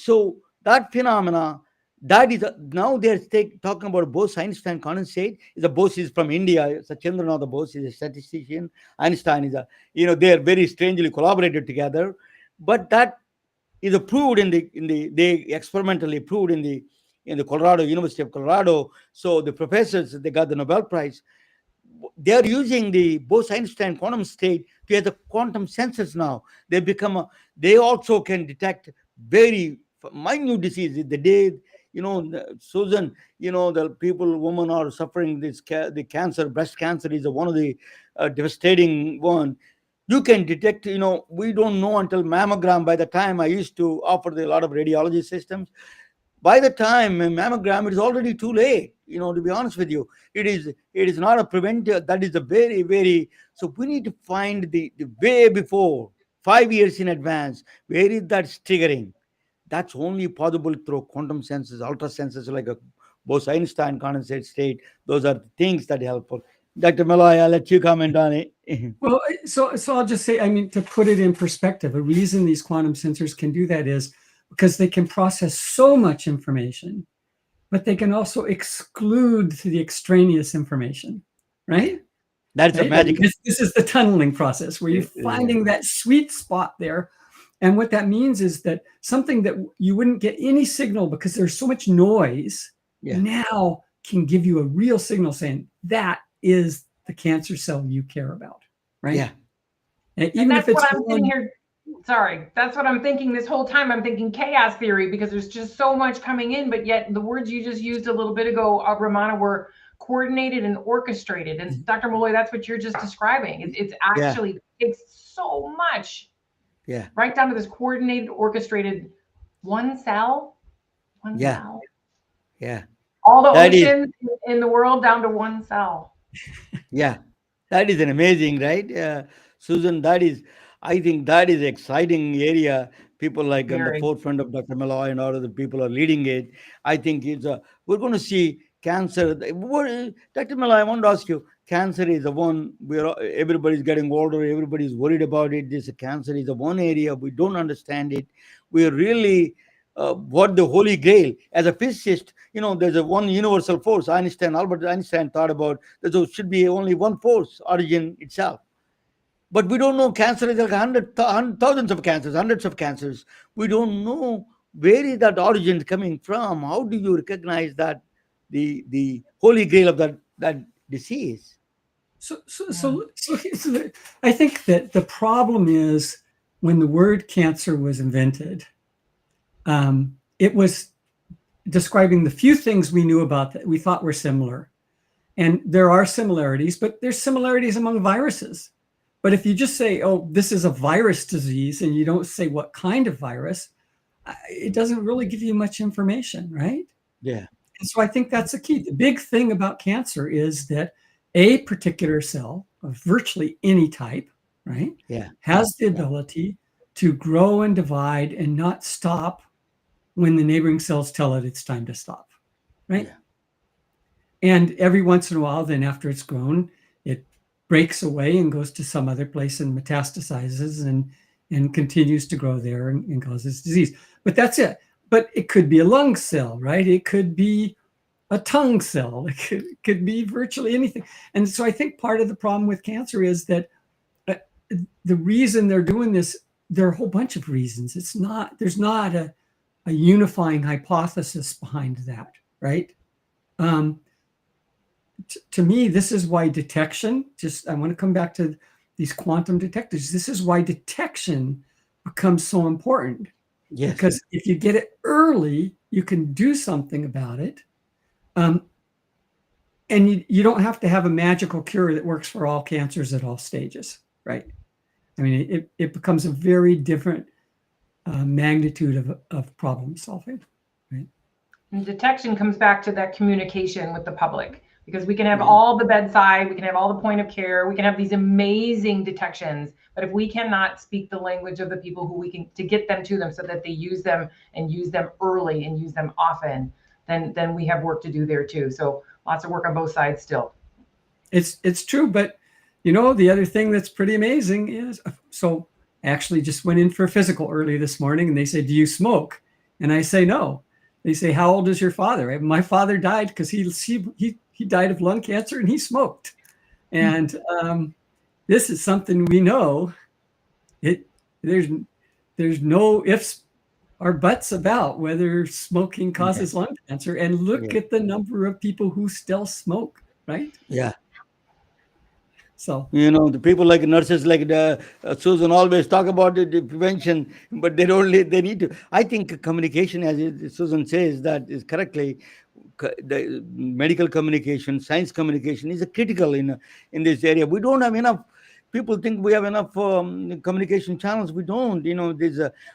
[SPEAKER 3] that phenomena, that is now they're talking about Bose-Einstein condensate. The Bose is from India. Sachendranath Bose is a statistician. Einstein is they are very strangely collaborated together, but that is approved they experimentally proved in the Colorado University of Colorado. So the professors, they got the Nobel Prize. They are using the Bose-Einstein quantum state to have the quantum sensors now. They also can detect very minute diseases. The day, Susan, women are suffering the cancer. Breast cancer is one of the devastating one. You can detect, we don't know until mammogram. By the time I used to offer a lot of radiology systems, by the time a mammogram, it is already too late. To be honest with you, it is not a preventive. That is a very, very, so we need to find the way before, 5 years in advance. Where is that triggering? That's only possible through quantum sensors, ultra sensors like a Bose-Einstein condensate state. Those are the things that are helpful. Dr. Malay, I'll let you comment on it.
[SPEAKER 5] Well, so I'll just say, to put it in perspective, a reason these quantum sensors can do that is because they can process so much information, but they can also exclude the extraneous information, right?
[SPEAKER 3] That's a magic.
[SPEAKER 5] This is the tunneling process where you're finding that sweet spot there. And what that means is that something that you wouldn't get any signal because there's so much noise now can give you a real signal saying that is the cancer cell you care about, right?
[SPEAKER 3] Yeah.
[SPEAKER 4] And that's what I'm sitting here. Sorry, that's what I'm thinking this whole time. I'm thinking chaos theory because there's just so much coming in, but yet the words you just used a little bit ago, Ramana, were coordinated and orchestrated. And Dr. Maloy, that's what you're just describing. It's actually takes so much.
[SPEAKER 3] Yeah.
[SPEAKER 4] Right down to this coordinated, orchestrated one cell. One cell.
[SPEAKER 3] Yeah.
[SPEAKER 4] All the oceans in the world down to one cell.
[SPEAKER 3] Yeah. That is an amazing, right? Susan, I think that is exciting area. People like on the forefront of Dr. Malloy and all of the people are leading it. I think we're going to see cancer. Dr. Malloy, I want to ask you, cancer is the one where everybody's getting older, everybody's worried about it. This cancer is the one area we don't understand it. We're really what the holy grail. As a physicist, there's a one universal force. Albert Einstein thought about there should be only one force, origin itself. But we don't know. Cancer is like thousands of cancers, hundreds of cancers. We don't know where is that origin coming from. How do you recognize that the holy grail of that disease?
[SPEAKER 5] So I think that the problem is when the word cancer was invented, it was describing the few things we knew about that we thought were similar. And there are similarities, but there's similarities among viruses. But if you just say, oh, this is a virus disease, and you don't say what kind of virus, it doesn't really give you much information, right?
[SPEAKER 3] Yeah.
[SPEAKER 5] And so I think that's the key. The big thing about cancer is that a particular cell of virtually any type, right,
[SPEAKER 3] Yeah.
[SPEAKER 5] has the ability to grow and divide and not stop when the neighboring cells tell it it's time to stop, right?
[SPEAKER 3] Yeah.
[SPEAKER 5] And every once in a while, then after it's grown, it breaks away and goes to some other place and metastasizes and continues to grow there and causes disease. But that's it. But it could be a lung cell, right? It could be a tongue cell. It could be virtually anything. And so I think part of the problem with cancer is that the reason they're doing this, there are a whole bunch of reasons. There's not a unifying hypothesis behind that, right? To me, this is why detection, I want to come back to these quantum detectors. This is why detection becomes so important.
[SPEAKER 3] Yes.
[SPEAKER 5] Because if you get it early, you can do something about it. And you don't have to have a magical cure that works for all cancers at all stages, right? I mean, it becomes a very different magnitude of problem solving, right?
[SPEAKER 4] And detection comes back to that communication with the public, because we can have all the bedside, we can have all the point of care, we can have these amazing detections, but if we cannot speak the language of the people who we can, to get them to them so that they use them and use them early and use them often, then we have work to do there too. So lots of work on both sides still.
[SPEAKER 5] It's true, but the other thing that's pretty amazing is, so I actually just went in for a physical early this morning, and they say, do you smoke? And I say, no. They say, how old is your father? My father died because he died of lung cancer and he smoked. And this is something we know. There's no ifs or buts about whether smoking causes lung cancer. And look at the number of people who still smoke, right?
[SPEAKER 3] Yeah.
[SPEAKER 5] So,
[SPEAKER 3] the people like nurses, like Susan, always talk about the prevention, but they need to. I think communication, as Susan says, that is correctly, the medical communication, science communication is critical in this area. We don't have enough. People think we have enough communication channels. We don't.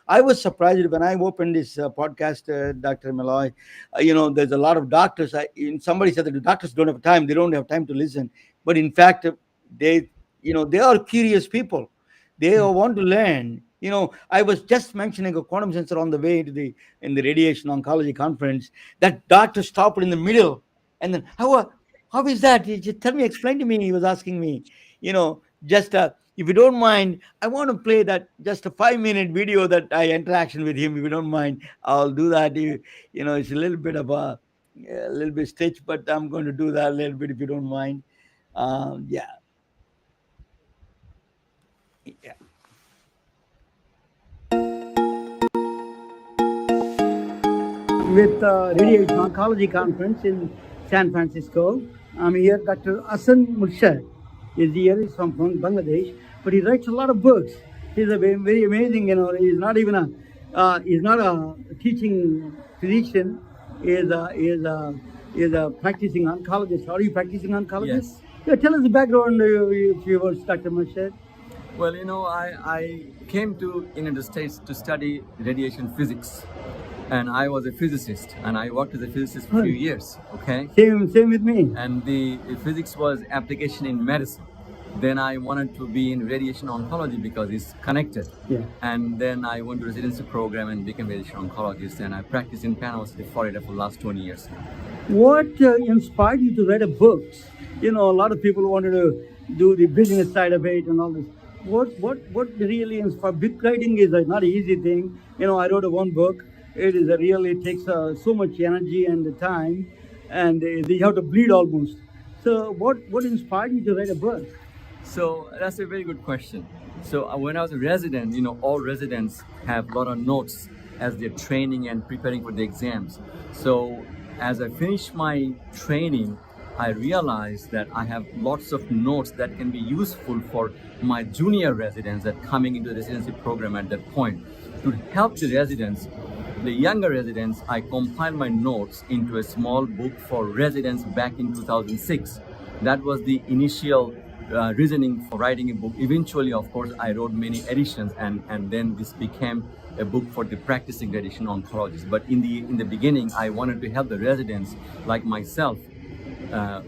[SPEAKER 3] I was surprised when I opened this podcast, Dr. Maloy. There's a lot of doctors. Somebody said that the doctors don't have time. They don't have time to listen. But in fact, they are curious people. They want to learn. I was just mentioning a quantum sensor on the way to in the radiation oncology conference. That doctor stopped in the middle, and then how is that? Just tell me, explain to me. He was asking me, just if you don't mind, I want to play that just a 5-minute video that I interaction with him. If you don't mind, I'll do that. It's a little bit of a little bit stitch, but I'm going to do that a little bit if you don't mind. Yeah. With Radiation Oncology Conference in San Francisco, I'm here. Dr. Hasan Murshid is here. He's from Bangladesh, but he writes a lot of books. He's a very amazing. He's not even a teaching physician. He's a practicing oncologist. Are you practicing oncologist?
[SPEAKER 6] Yes.
[SPEAKER 3] Yeah, tell us the background of yours, Dr. Murshid.
[SPEAKER 6] Well, I came to United States to study radiation physics, and I was a physicist, and I worked as a physicist for a few years. Okay.
[SPEAKER 3] Same with me.
[SPEAKER 6] And the physics was application in medicine. Then I wanted to be in radiation oncology because it's connected.
[SPEAKER 3] Yeah.
[SPEAKER 6] And then I went to residency program and became radiation oncologist, and I practiced in Panama City, Florida for the last 20 years now.
[SPEAKER 3] What inspired you to write a book? A lot of people wanted to do the business side of it and all this. What really inspired? Book writing is not an easy thing. I wrote one book. It takes so much energy and the time, and you have to bleed almost. So what inspired you to write a book?
[SPEAKER 6] So that's a very good question. So when I was a resident, all residents have a lot of notes as they're training and preparing for the exams. So as I finished my training, I realized that I have lots of notes that can be useful for my junior residents that coming into the residency program at that point. To help the residents, the younger residents, I compiled my notes into a small book for residents back in 2006. That was the initial reasoning for writing a book. Eventually, of course, I wrote many editions, and then this became a book for the practicing radiation oncologists. But in the beginning, I wanted to help the residents like myself,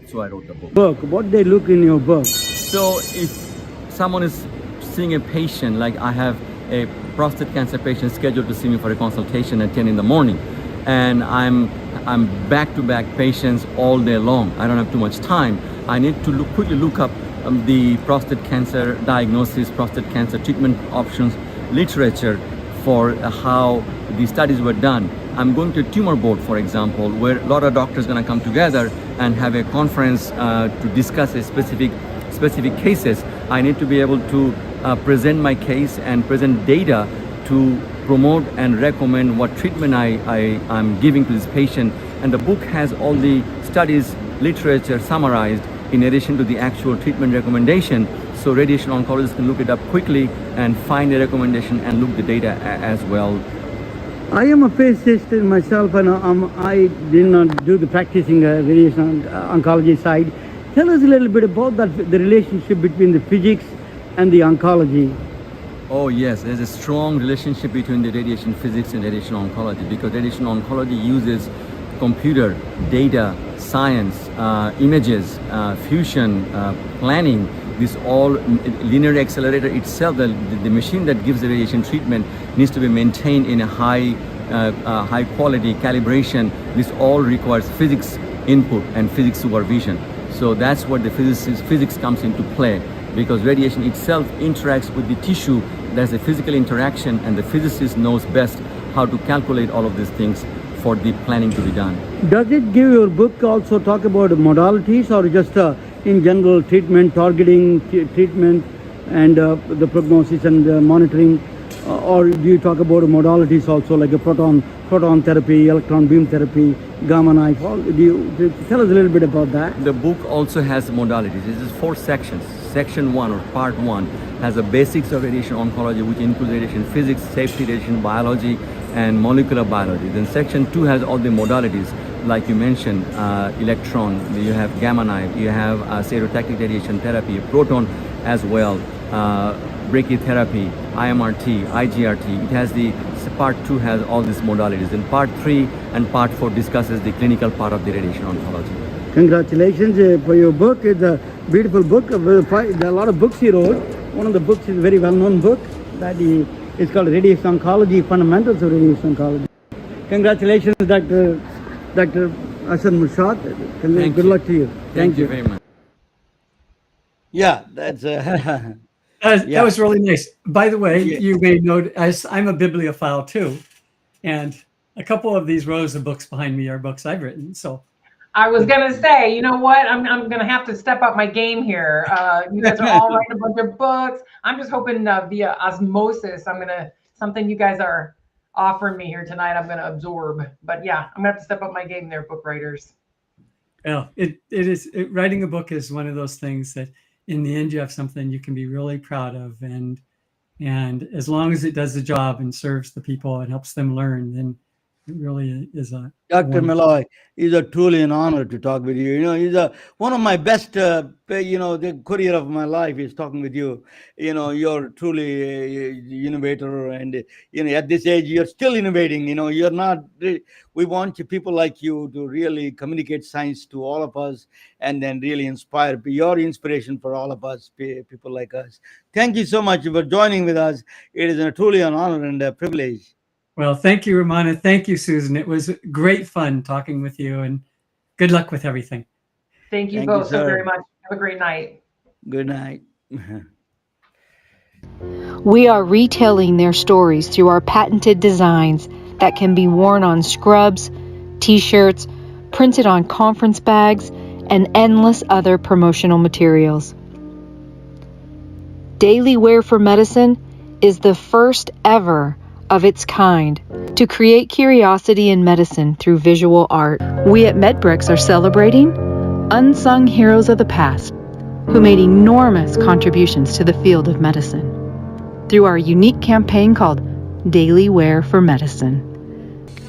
[SPEAKER 6] so I wrote the book.
[SPEAKER 3] What they look in your book?
[SPEAKER 6] So if someone is seeing a patient, like I have a prostate cancer patient scheduled to see me for a consultation at 10 in the morning, and I'm back-to-back patients all day long. I don't have too much time. I need to quickly look up the prostate cancer diagnosis, prostate cancer treatment options literature for how the studies were done. I'm going to a tumor board, for example, where a lot of doctors are going to come together and have a conference to discuss a specific cases. I need to be able to present my case and present data to promote and recommend what treatment I'm giving to this patient. And the book has all the studies, literature summarized in addition to the actual treatment recommendation. So radiation oncologists can look it up quickly and find a recommendation and look the data as well.
[SPEAKER 3] I am a physicist myself, and I did not do the practicing radiation oncology side. Tell us a little bit about that, the relationship between the physics and the oncology.
[SPEAKER 6] Oh yes, there's a strong relationship between the radiation physics and radiation oncology, because radiation oncology uses computer, data, science, images, fusion, planning. This all linear accelerator itself, the machine that gives the radiation treatment needs to be maintained in a high quality calibration. This all requires physics input and physics supervision. So that's what the physics comes into play, because radiation itself interacts with the tissue. There's a physical interaction, and the physicist knows best how to calculate all of these things for the planning to be done.
[SPEAKER 3] Does it give your book also talk about modalities, or just in general treatment, targeting treatment, and the prognosis and monitoring, or do you talk about modalities also, like a proton therapy, electron beam therapy, gamma knife? Do you tell us a little bit about that?
[SPEAKER 6] The book also has modalities. This is 4 sections. Section 1 or part 1 has the basics of radiation oncology, which includes radiation physics, safety, radiation biology, and molecular biology. Then section 2 has all the modalities, like you mentioned, electron, you have gamma knife, you have stereotactic radiation therapy, proton as well, brachytherapy, IMRT, IGRT. It has part 2 has all these modalities. Then part 3 and part 4 discusses the clinical part of the radiation oncology.
[SPEAKER 3] Congratulations for your book. It's a beautiful book. There are a lot of books he wrote. One of the books is a very well-known book that it's called Radiation Oncology, Fundamentals of Radiation Oncology. Congratulations, Dr. Hassan Murshad. Good luck to you.
[SPEAKER 6] Thank you very much.
[SPEAKER 3] Yeah, that's
[SPEAKER 5] that was really nice. By the way, you may note, as I'm a bibliophile too, and a couple of these rows of books behind me are books I've written. So
[SPEAKER 4] I was gonna say, you know what? I'm gonna have to step up my game here. You guys are all writing a bunch of books. I'm just hoping via osmosis, something you guys are offering me here tonight, I'm gonna absorb. But yeah, I'm gonna have to step up my game there, book writers.
[SPEAKER 5] Well, writing a book is one of those things that in the end you have something you can be really proud of, and as long as it does the job and serves the people and helps them learn, then it really is a
[SPEAKER 3] Dr. Maloy, it's truly an honor to talk with you. You know, he's one of my best, the career of my life is talking with you. You know, you're truly an innovator, and, at this age, you're still innovating. You're not, we want people like you to really communicate science to all of us, and then really inspire, be your inspiration for all of us, people like us. Thank you so much for joining with us. It is truly an honor and a privilege.
[SPEAKER 5] Well, thank you, Ramana. Thank you, Susan. It was great fun talking with you, and good luck with everything.
[SPEAKER 4] Thank you both so very much. Have a great night.
[SPEAKER 3] Good night.
[SPEAKER 2] We are retelling their stories through our patented designs that can be worn on scrubs, t-shirts, printed on conference bags, and endless other promotional materials. Daily Wear for Medicine is the first ever of its kind to create curiosity in medicine through visual art. We at MedBricks are celebrating unsung heroes of the past who made enormous contributions to the field of medicine through our unique campaign called Daily Wear for Medicine.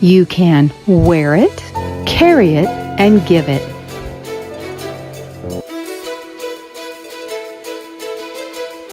[SPEAKER 2] You can wear it, carry it, and give it.